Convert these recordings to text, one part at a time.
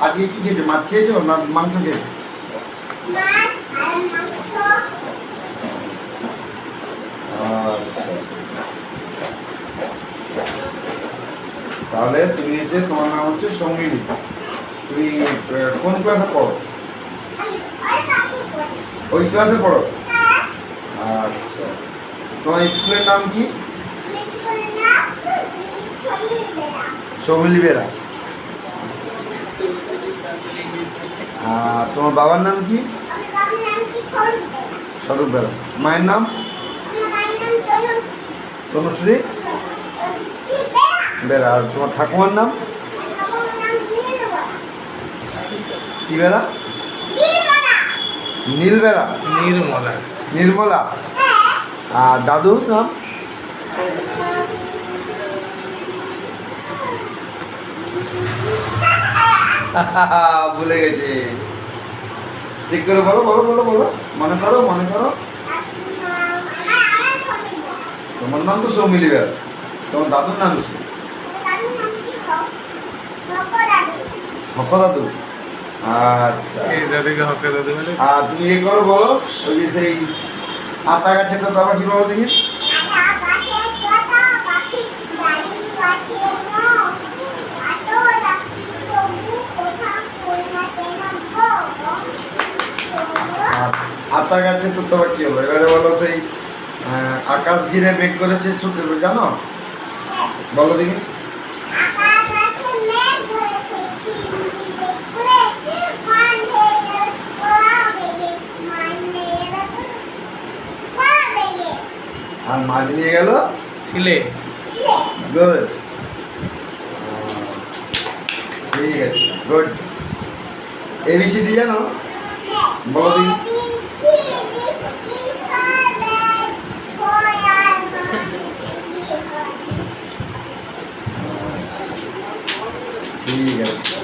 আজকে কি খেয়েছো? মাছ খেয়েছো না মাংস খেয়েছো? আচ্ছা, তাহলে তুমি হচ্ছে, তোমার নাম হচ্ছে সঙ্গিনী। তুমি কোন ক্লাসে পড়ো? ওই ক্লাসে পড়ো? আচ্ছা, তোমার স্কুলের নাম কি? সৌমিলি বেরা। তোমার বাবার নাম কি? স্বরূপ বেরা। মায়ের নাম? তনুশ্রী বেরা। আর তোমার ঠাকুমার নাম কি বেরা? নীল বেরা। নির্মলা। নির্মলা। আর দাদুর নাম? ভুলে গেছে। ঠিক করে বলো বলো বলো বলো, মনে করো মনে করো। তোমার নাম তো সৌমিলি বেরা, তোমার দাদুর নাম কি? হক দাদু। আচ্ছা, আর তুমি এ করো বলো, ওই যে সেই আতা গাছে তো তারপর কি বলো দেখি? আতা গাছে তো তোমার কি হলো? এবারে বলো সেই আকাশ ঘিরে মেঘ করেছে ছুটে, জানো? বলো দেখি। আর মাছ নিয়ে গেল ছিলে। গুড, ঠিক আছে, গুড। এবিসিডি জানো? বলো দেখি। ঠিক আছে,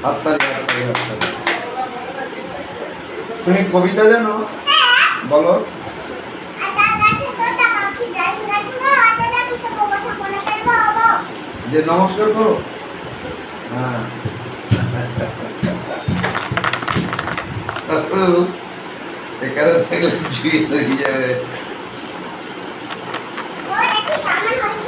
হাততালি হাততালি হাততালি। তুমি কবিতা জানো? বলো। যে নমস্কার করো, হ্যাঁ। এখানে থাকলে